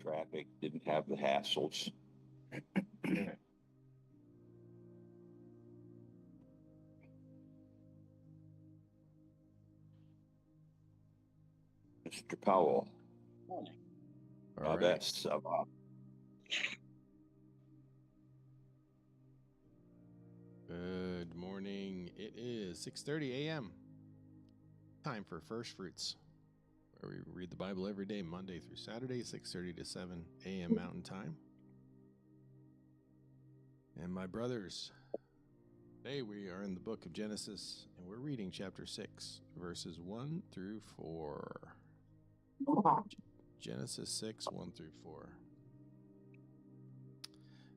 traffic, didn't have the hassles. Mr. Powell, All right. that's Good morning. It is 6:30 a.m. Time for First Fruits, where we read the Bible every day, Monday through Saturday, 6:30 to 7 a.m. Mountain Time. And my brothers, today we are in the book of Genesis, and we're reading chapter 6, verses 1 through 4. Genesis 6, 1 through 4.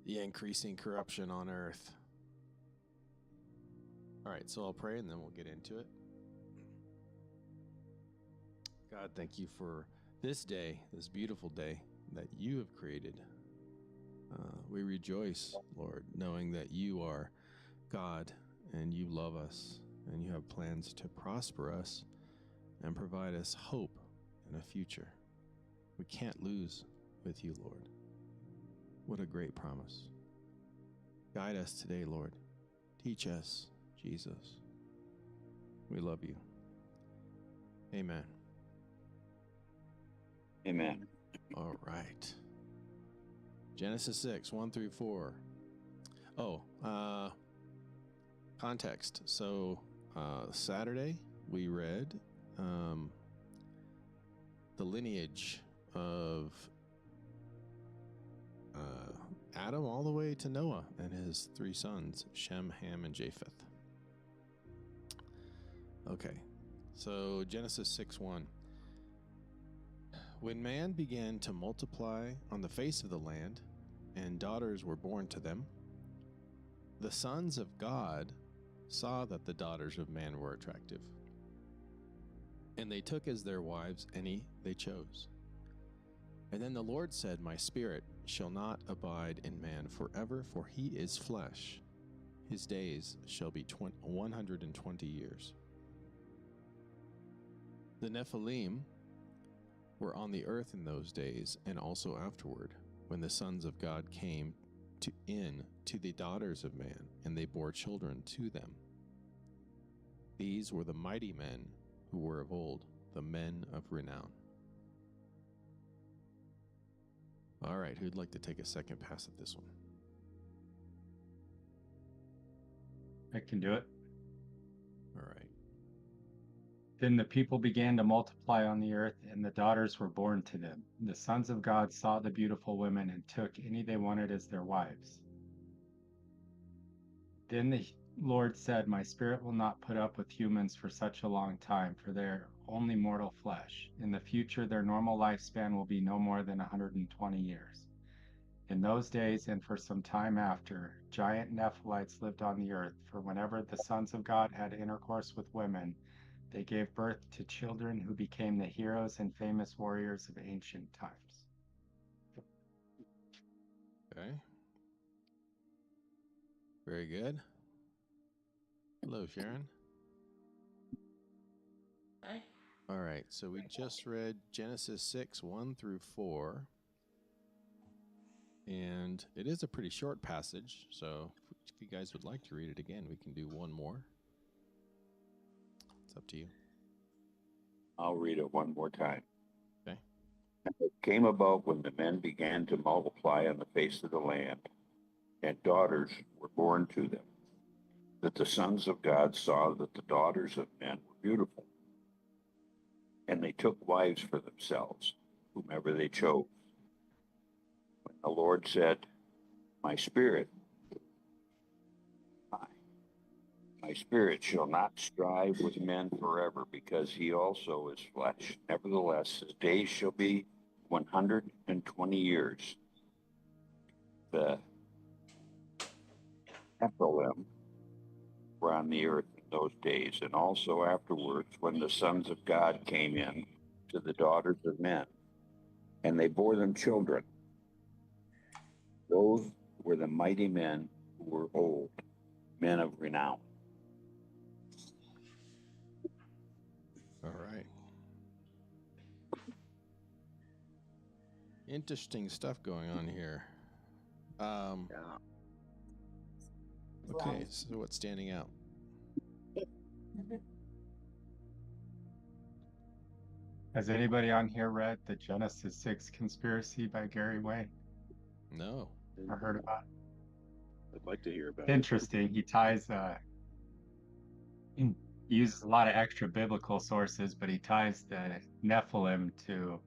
The increasing corruption on earth. All right, so I'll pray and then we'll get into it. God, thank you for this day, this beautiful day that you have created. We rejoice, Lord, knowing that you are God and you love us and you have plans to prosper us and provide us hope and a future. We can't lose with you, Lord. What a great promise. Guide us today, Lord. Teach us, Jesus. We love you. Amen. Amen. All right. Genesis 6, 1 through 4. Context. So, Saturday, we read the lineage of Adam all the way to Noah and his three sons, Shem, Ham, and Japheth. Okay, so Genesis 6:1. When man began to multiply on the face of the land, and daughters were born to them, the sons of God saw that the daughters of man were attractive, and they took as their wives any they chose. And then the Lord said, My spirit shall not abide in man forever, for he is flesh. His days shall be 120 years. The Nephilim were on the earth in those days, and also afterward, when the sons of God came to the daughters of man, and they bore children to them. These were the mighty men who were of old, the men of renown. All right, who'd like to take a second pass at this one? I can do it. All right. Then the people began to multiply on the earth, and the daughters were born to them. The sons of God saw the beautiful women and took any they wanted as their wives. Then the Lord said, My spirit will not put up with humans for such a long time, for they're only mortal flesh. In the future, their normal lifespan will be no more than 120 years. In those days, and for some time after, giant Nephilites lived on the earth, for whenever the sons of God had intercourse with women, they gave birth to children who became the heroes and famous warriors of ancient times. Okay. Very good. Hello, Sharon. Hi. All right, so we just read Genesis 6, 1 through 4. And it is a pretty short passage, so if you guys would like to read it again, we can do one more. It's up to you. I'll read it one more time. Okay. And it came about when the men began to multiply on the face of the land, and daughters were born to them, that the sons of God saw that the daughters of men were beautiful, and they took wives for themselves, whomever they chose. When the Lord said, My spirit shall not strive with men forever, because he also is flesh. Nevertheless, his days shall be 120 years. The Nephilim were on the earth in those days, and also afterwards, when the sons of God came in to the daughters of men, and they bore them children. Those were the mighty men who were old, men of renown. All right. Interesting stuff going on here. Yeah. Okay, so what's standing out? Has anybody on here read the Genesis 6 Conspiracy by Gary Way No. or heard about I'd like to hear about it? Interesting. He uses a lot of extra biblical sources, but he ties the Nephilim to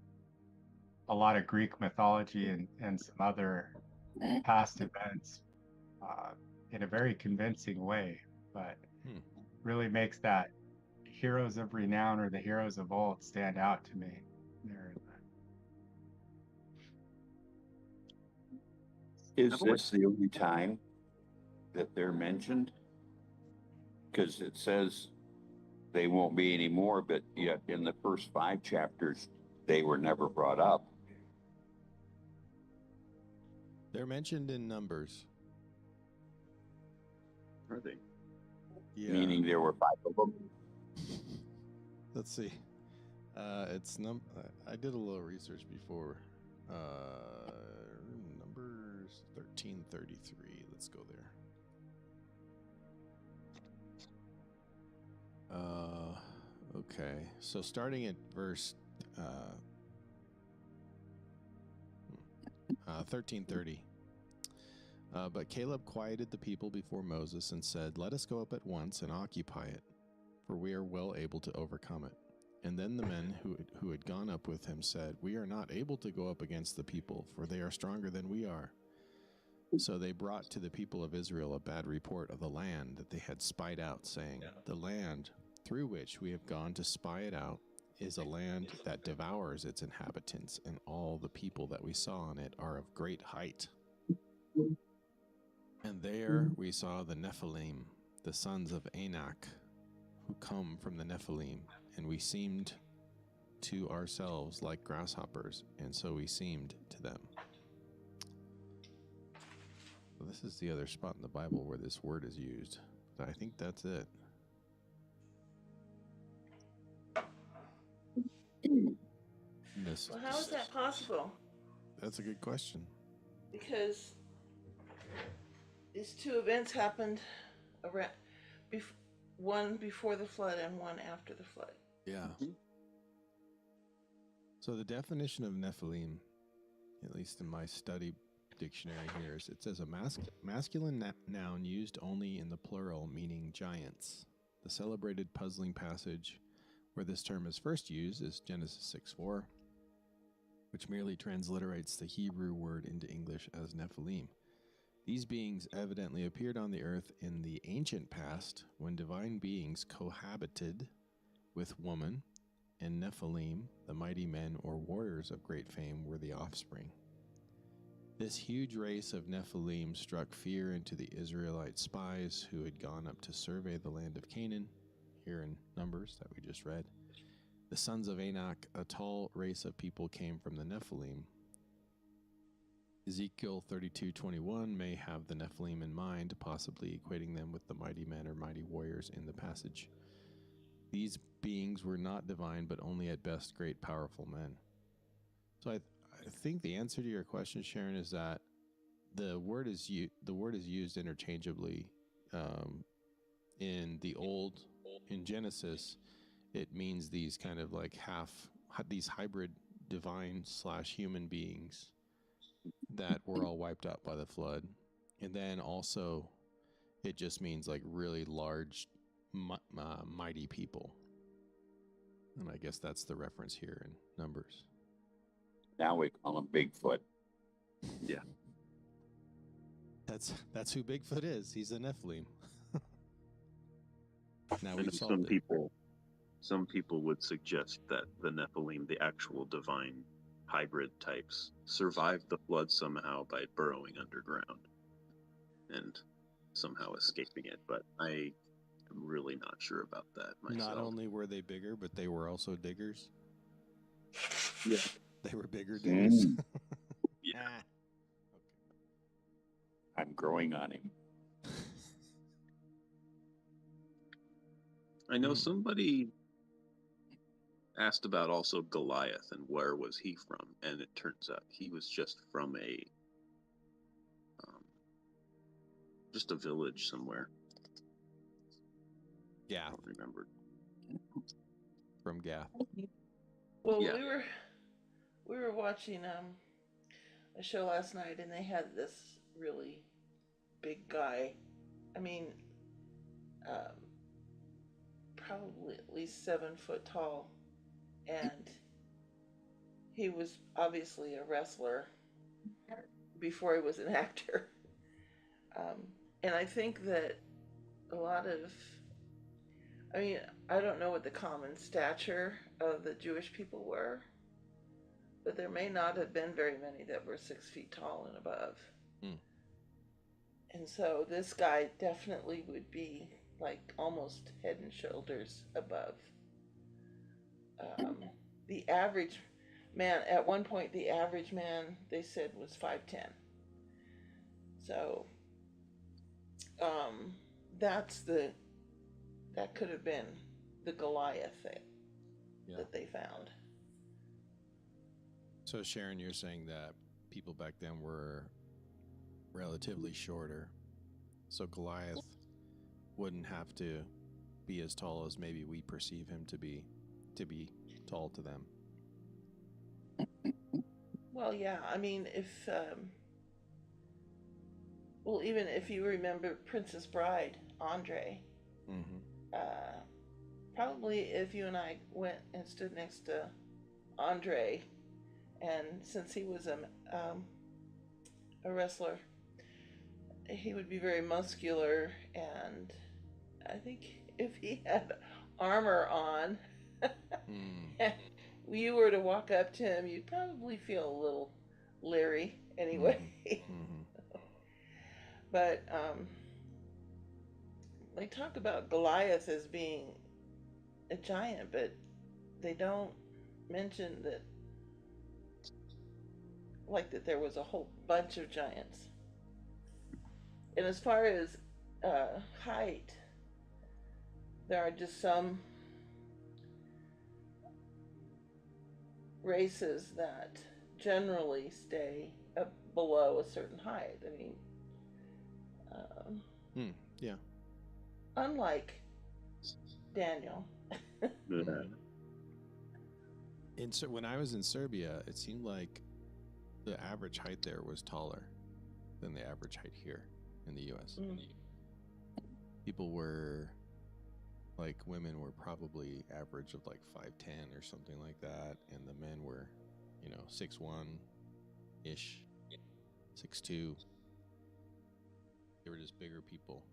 a lot of Greek mythology and some other past events in a very convincing way, but really makes that heroes of renown or the heroes of old stand out to me. Is this the only time that they're mentioned? Because it says they won't be anymore, but yet in the first 5 chapters, they were never brought up. They're mentioned in Numbers. Are they? Yeah. Meaning there were 5 of them. Let's see. I did a little research before. Numbers 1333. Let's go there. Okay. So starting at verse 1330. But Caleb quieted the people before Moses and said, "Let us go up at once and occupy it, for we are well able to overcome it." And then the men who had gone up with him said, "We are not able to go up against the people, for they are stronger than we are." So they brought to the people of Israel a bad report of the land that they had spied out, saying, "The land through which we have gone to spy it out is a land that devours its inhabitants, and all the people that we saw on it are of great height. And there we saw the Nephilim, the sons of Anak, who come from the Nephilim, and we seemed to ourselves like grasshoppers, and so we seemed to them." Well, this is the other spot in the Bible where this word is used. I think that's it. Well, how is that possible? That's a good question. Because these 2 events happened around, one before the flood and one after the flood. Yeah. So the definition of Nephilim, at least in my study dictionary here, is it says a masculine noun used only in the plural, meaning giants. The celebrated puzzling passage where this term is first used is Genesis 6:4, which merely transliterates the Hebrew word into English as Nephilim. These beings evidently appeared on the earth in the ancient past when divine beings cohabited with woman, and Nephilim, the mighty men or warriors of great fame, were the offspring. This huge race of Nephilim struck fear into the Israelite spies who had gone up to survey the land of Canaan, here in Numbers that we just read. The sons of Anak, a tall race of people, came from the Nephilim. Ezekiel 32:21 may have the Nephilim in mind, possibly equating them with the mighty men or mighty warriors in the passage. These beings were not divine, but only at best great powerful men. So I think the answer to your question, Sharon, is that the word is used interchangeably. In Genesis, it means these kind of like these hybrid divine / human beings that were all wiped out by the flood. And then also it just means like really large, mighty people. And I guess that's the reference here in Numbers. Now we call him Bigfoot. Yeah. That's who Bigfoot is. He's a Nephilim. Now we've solved some it. Some people would suggest that the Nephilim, the actual divine hybrid types, survived the flood somehow by burrowing underground and somehow escaping it, but I am really not sure about that myself. Not only were they bigger, but they were also diggers. Yeah. They were bigger diggers. Yeah. I'm growing on him. I know somebody asked about also Goliath and where was he from, and it turns out he was just from just a village somewhere. Gath. I don't remember. From Gath. Well, Yeah. we were watching a show last night, and they had this really big guy. I mean, um, probably at least 7 foot tall, and he was obviously a wrestler before he was an actor. And I think that a lot of, I mean, I don't know what the common stature of the Jewish people were, but there may not have been very many that were 6 feet tall and above. Hmm. And so this guy definitely would be like almost head and shoulders above. The average man, at one point, the average man, they said, was 5'10". So that's that could have been the Goliath that they found. So Sharon, you're saying that people back then were relatively shorter, so Goliath wouldn't have to be as tall as maybe we perceive him to be tall to them. Well, yeah, I mean, well, even if you remember Princess Bride, Andre, probably if you and I went and stood next to Andre, and since he was a wrestler, he would be very muscular, and I think if he had armor on, you were to walk up to him, you'd probably feel a little leery anyway. But they talk about Goliath as being a giant, but they don't mention that, like, that there was a whole bunch of giants. And as far as height, there are just some races that generally stay up below a certain height. I mean, yeah. Unlike Daniel. And so when I was in Serbia, it seemed like the average height there was taller than the average height here in the U.S. People were, like, women were probably average of like 5'10" or something like that, and the men were, 6'1"-ish, 6'2". They were just bigger people.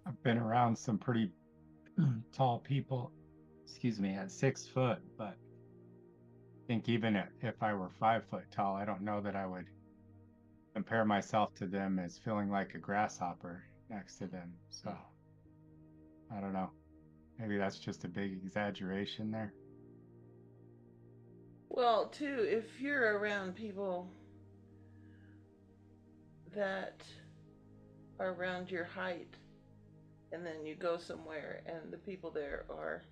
I've been around some pretty tall people, at 6 foot, but I think even if I were 5 foot tall, I don't know that I would compare myself to them as feeling like a grasshopper next to them. So I don't know. Maybe that's just a big exaggeration there. Well, too, if you're around people that are around your height, and then you go somewhere and the people there are,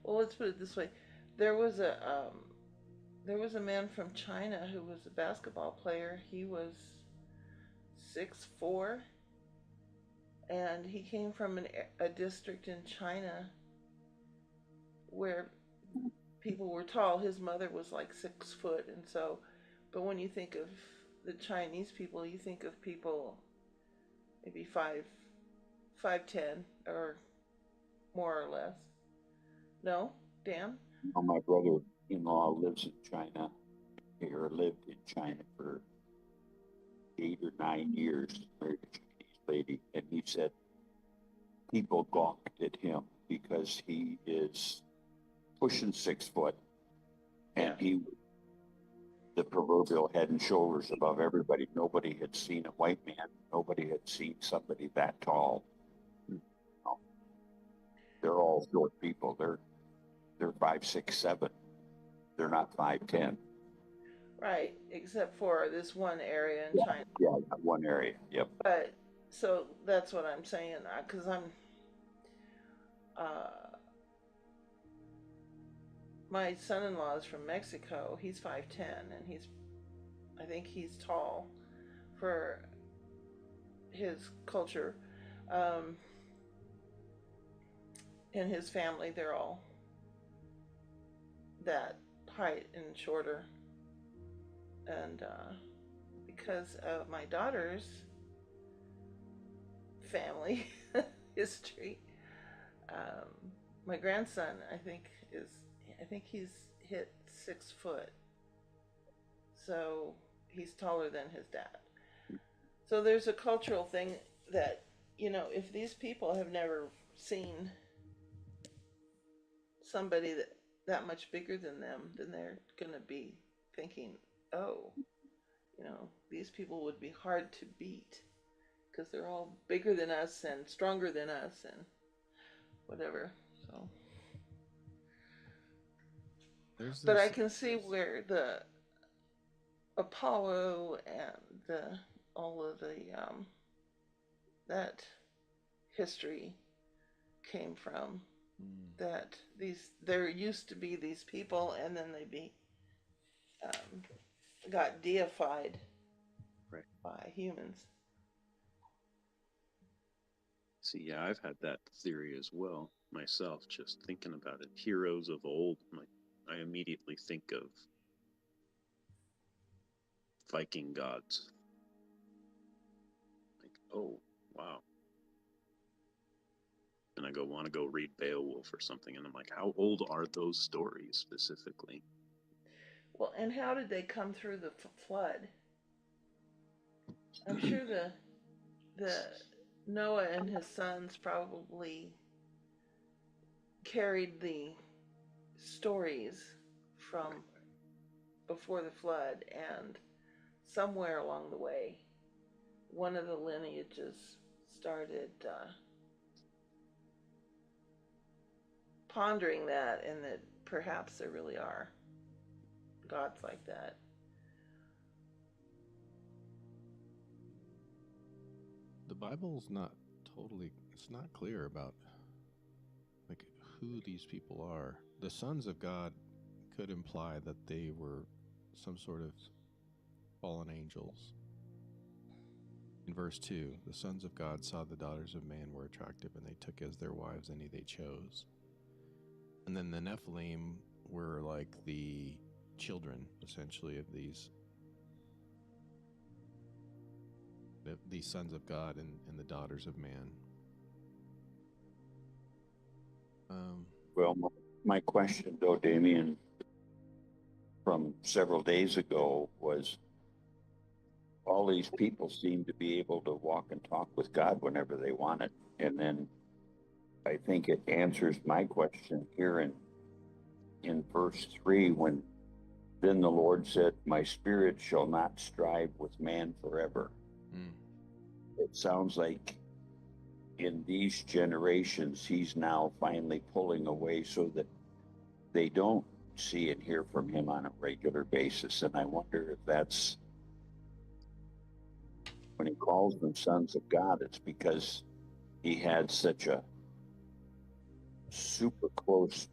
well, let's put it this way. There was a man from China who was a basketball player. He was 6'4", and he came from a district in China where people were tall. His mother was like 6 foot, and so, but when you think of the Chinese people, you think of people maybe 5'10" or more or less. No, Dan? Well, my brother-in-law lives in China, or lived in China for 8 or 9 years, married a Chinese lady, and he said people gawked at him because he is pushing 6 foot, and he the proverbial head and shoulders above everybody. Nobody had seen a white man. Nobody had seen somebody that tall. No. They're all short people. They're 5, 6, 7. They're not 5'10". Right, except for this one area in China. Yeah, one area. Yep. But so that's what I'm saying, because my son-in-law is from Mexico. He's 5'10", and I think he's tall for his culture. And his family, they're all that height and shorter. And because of my daughter's family history, my grandson, I think he's hit 6 foot. So he's taller than his dad. So there's a cultural thing that, if these people have never seen somebody that much bigger than them, then they're going to be thinking, oh, these people would be hard to beat because they're all bigger than us and stronger than us and whatever. So, but I can see where the Apollo and all of the that history came from. That there used to be these people, and then they got deified by humans. See, yeah, I've had that theory as well myself, just thinking about it. Heroes of old, I immediately think of Viking gods. Like, oh, wow. And I want to go read Beowulf or something, and I'm like, how old are those stories specifically? Well, and how did they come through the flood? I'm sure the Noah and his sons probably carried the stories from before the flood, and somewhere along the way, one of the lineages started pondering that, and that perhaps there really are gods like that. The Bible's not it's not clear about who these people are. The sons of God could imply that they were some sort of fallen angels. In verse 2, the sons of God saw the daughters of man were attractive, and they took as their wives any they chose. And then the Nephilim were like the children, essentially, of these sons of God and the daughters of man. Well, my question, though, Damien, from several days ago was, all these people seem to be able to walk and talk with God whenever they wanted. And then I think it answers my question here in verse 3, when then the Lord said, my spirit shall not strive with man forever. It sounds like in these generations, he's now finally pulling away so that they don't see and hear from him on a regular basis. And I wonder if that's, when he calls them sons of God, it's because he had such a super close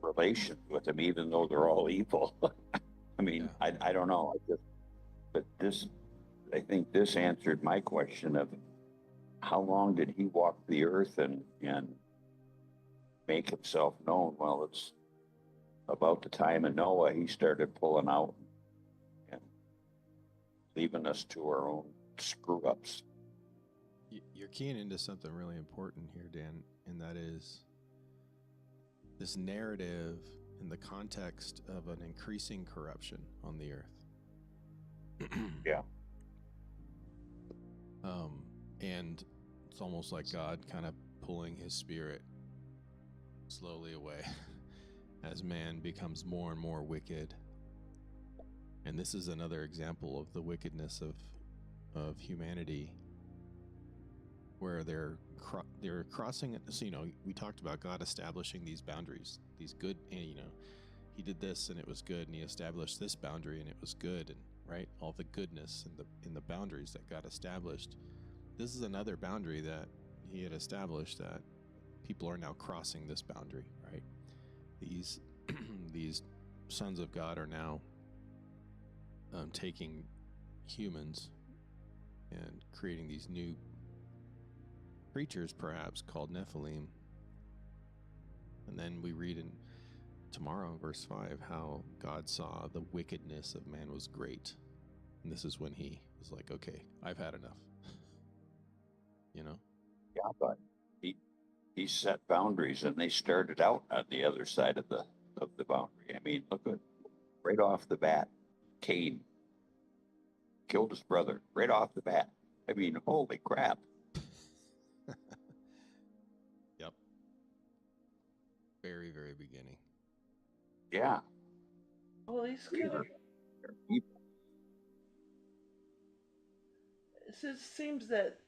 relation with them, even though they're all evil. I mean, yeah. I don't know. I think this answered my question of how long did he walk the earth and make himself known? Well, it's about the time of Noah, he started pulling out and leaving us to our own screw-ups. You're keying into something really important here, Dan, and that is this narrative in the context of an increasing corruption on the earth. Yeah. And it's almost like God kind of pulling his spirit slowly away as man becomes more and more wicked. And this is another example of the wickedness of humanity, where they're crossing it. So, we talked about God establishing these boundaries, these good, and he did this and it was good, and he established this boundary and it was good, and right, all the goodness in the boundaries that God established. This is another boundary that he had established that people are now crossing this boundary, right? These these sons of God are now taking humans and creating these new creatures, perhaps called Nephilim. And then we read in tomorrow, verse 5, how God saw the wickedness of man was great. And this is when he was like, okay, I've had enough. You know? Yeah, but he set boundaries, and they started out on the other side of the boundary. I mean, look at right off the bat, Cain killed his brother right off the bat. I mean, holy crap! Yep. Very, very beginning. Yeah, Well, these could have. It seems that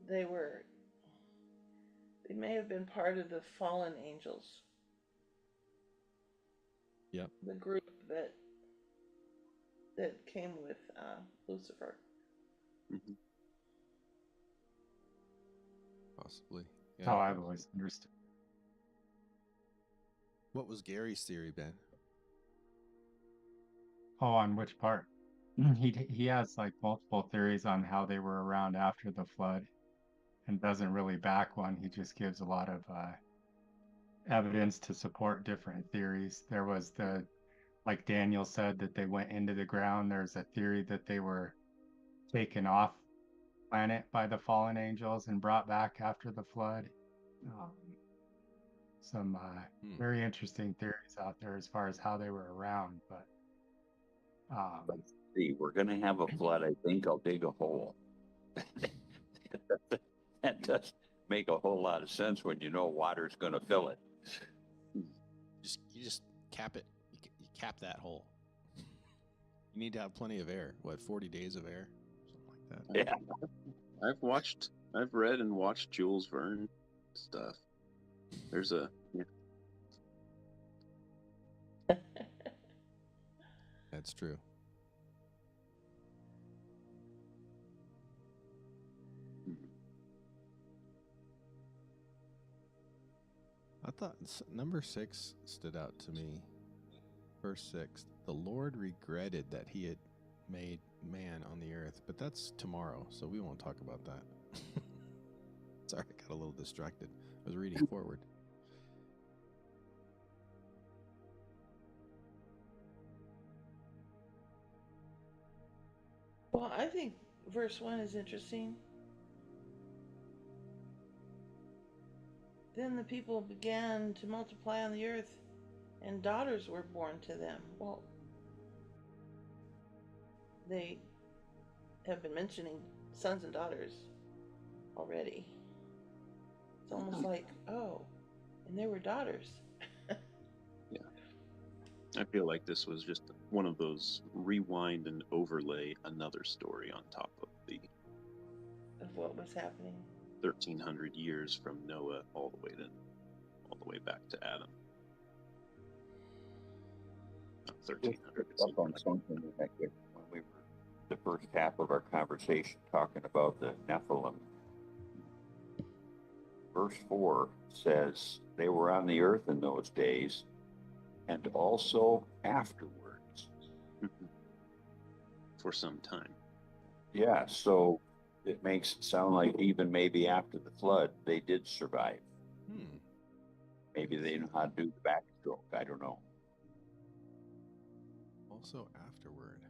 they were. They may have been part of the fallen angels. Yep. The group that came with Lucifer. Mm-hmm. Possibly. That's how I've always understood. What was Gary's theory, Ben? Oh, on which part? He has like multiple theories on how they were around after the flood, and doesn't really back one. He just gives a lot of evidence to support different theories. There was like Daniel said, that they went into the ground. There's a theory that they were taken off planet by the fallen angels and brought back after the flood. Some very interesting theories out there as far as how they were around, but Let's see, we're gonna have a flood. I think I'll dig a hole. That does make a whole lot of sense when you know water's gonna fill it. You just cap it. You cap that hole. You need to have plenty of air. What, 40 days of air? Something like that. Yeah. I've read and watched Jules Verne stuff. There's a That's true. I thought number 6 stood out to me. Verse 6, the Lord regretted that he had made man on the earth, but that's tomorrow, so we won't talk about that. Sorry, I got a little distracted. I was reading forward. Well, I think verse 1 is interesting. Then the people began to multiply on the earth, and daughters were born to them. Well, they have been mentioning sons and daughters already. It's almost like, oh, and there were daughters. Yeah. I feel like this was just one of those rewind and overlay another story on top of the Of what was happening. 1300 years from Noah all the way back to Adam. Not 1300. Up on something when we were the first half of our conversation talking about the Nephilim. Verse 4 says they were on the earth in those days, and also afterwards. For some time. Yeah, so it makes it sound like even maybe after the flood, they did survive. Maybe they know how to do the backstroke. I don't know. Also afterward.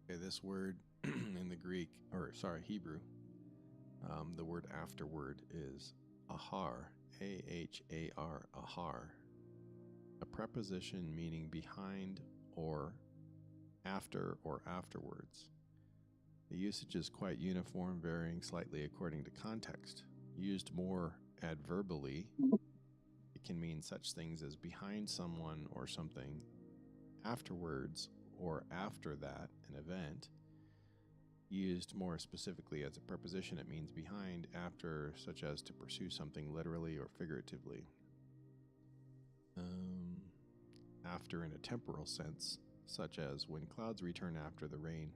Okay, this word in the Greek, Hebrew, the word afterward is ahar, A-H-A-R, ahar, a preposition meaning behind or after or afterwards. The usage is quite uniform, varying slightly according to context. Used more adverbially, it can mean such things as behind someone or something, afterwards or after that, an event. Used more specifically as a preposition, it means behind, after, such as to pursue something literally or figuratively. After in a temporal sense, such as when clouds return after the rain.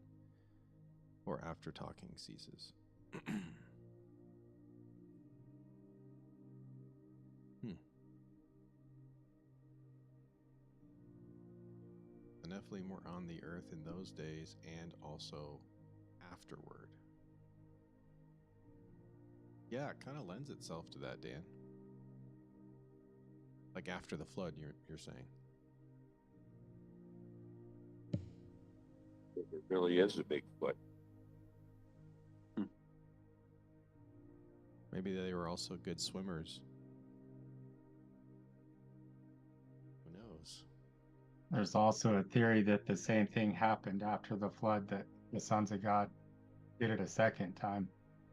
or after talking ceases. The Nephilim were on the earth in those days and also afterward. Yeah, it kind of lends itself to that, Dan. Like after the flood, you're saying. It really is a big flood. Maybe they were also good swimmers. Who knows? There's also a theory that the same thing happened after the flood, that the sons of God did it a second time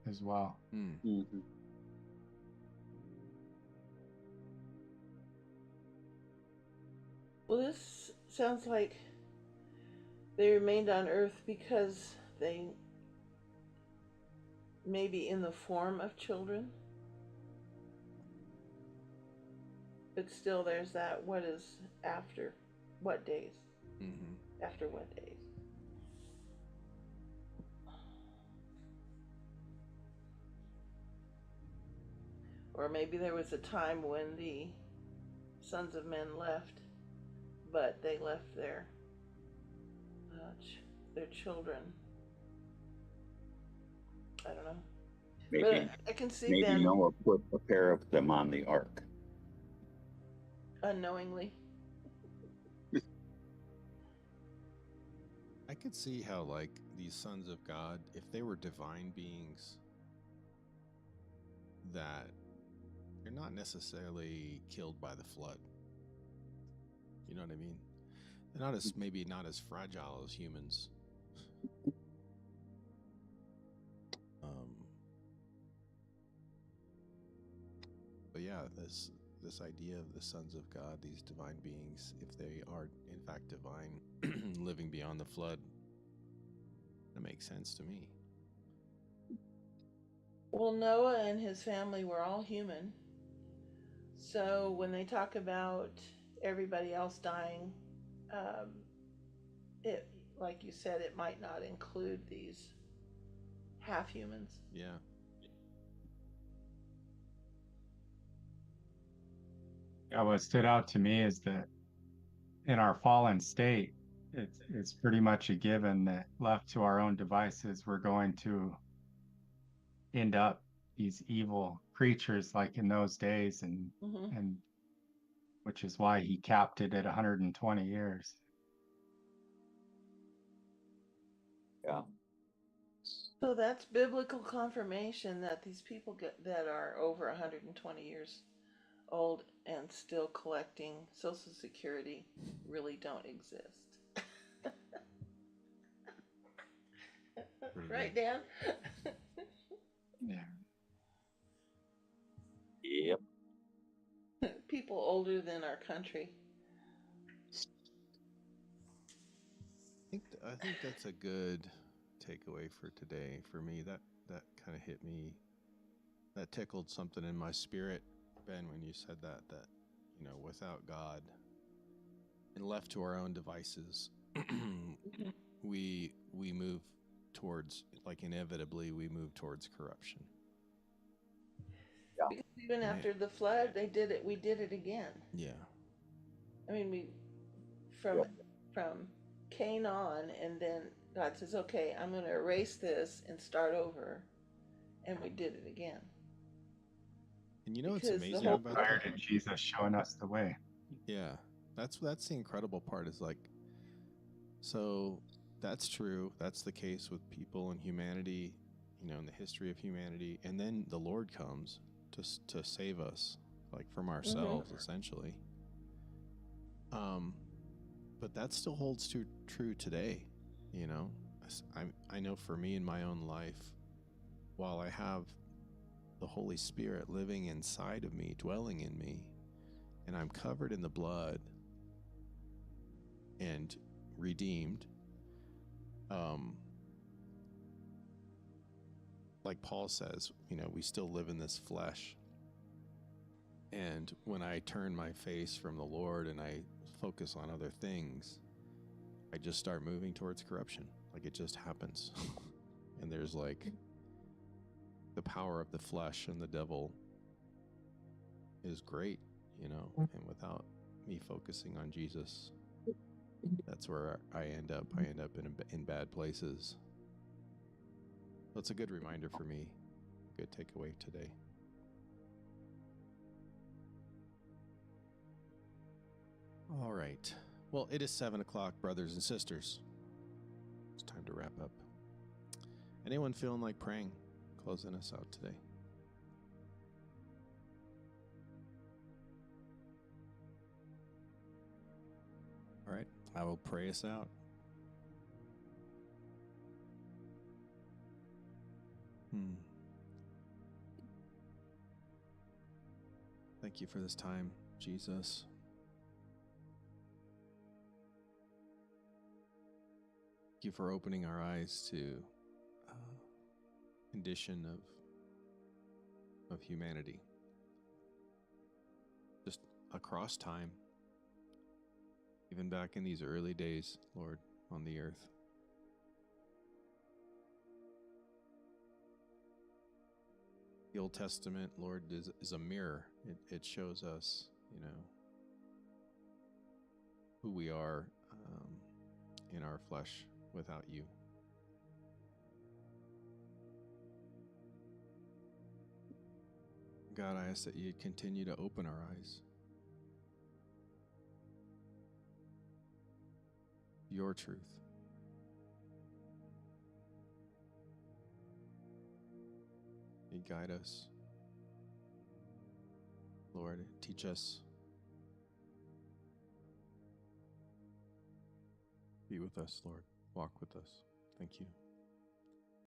as well. Mm-hmm. Well, this sounds like they remained on Earth because they maybe in the form of children. But still, there's that what is after what days? Mm-hmm. After what days? Or maybe there was a time when the sons of men left, but they left their children. I don't know. Maybe, but I can see maybe them Noah put a pair of them on the ark. unknowingly. I could see how, like, these sons of God, if they were divine beings, that they're not necessarily killed by the flood. You know what I mean? They're not as, maybe not as fragile as humans. But yeah, this idea of the sons of God, these divine beings, if they are in fact divine, living beyond the flood, that makes sense to me. Well, Noah and his family were all human. So when they talk about everybody else dying, it, like you said, it might not include these half humans. Yeah. Yeah, what stood out to me is that in our fallen state, it's pretty much a given that left to our own devices, we're going to end up these evil creatures like in those days, and which is why he capped it at 120 years. Yeah. So that's biblical confirmation that these people that are over 120 years old and still collecting Social Security really don't exist. Right, Dan? Yeah. Yep. People older than our country. I think that's a good takeaway for today. For me, that kind of hit me. That tickled something in my spirit, Ben, when you said that without God and left to our own devices, we move towards, like, inevitably we move towards corruption. Yeah. Because even after the flood, we did it again. Yeah. I mean, from Cain on, and then God says, okay, I'm going to erase this and start over. And we did it again. And you know what's Because the amazing whole about Prior that? to Jesus showing us the way. Yeah. That's the incredible part, is like, so that's true. That's the case with people and humanity, in the history of humanity. And then the Lord comes to save us, like, from ourselves, essentially. But that still holds true today. I know for me in my own life, while I have the Holy Spirit living inside of me, dwelling in me, and I'm covered in the blood and redeemed, like Paul says, we still live in this flesh. And when I turn my face from the Lord and I focus on other things, I just start moving towards corruption. Like, it just happens. and there's like the power of the flesh, and the devil is great, you know, and without me focusing on Jesus, that's where I end up. I end up in bad places. So it's a good reminder for me, a good takeaway today. All right. Well, it is 7:00, brothers and sisters. It's time to wrap up. Anyone feeling like praying, closing us out today? All right, I will pray us out. Thank you for this time, Jesus. Thank you for opening our eyes to condition of humanity, just across time, even back in these early days, Lord, on the earth. The Old Testament, Lord, is a mirror. It shows us, you know, who we are in our flesh without you. God, I ask that you continue to open our eyes. Your truth. You guide us. Lord, teach us. Be with us, Lord. Walk with us. Thank you.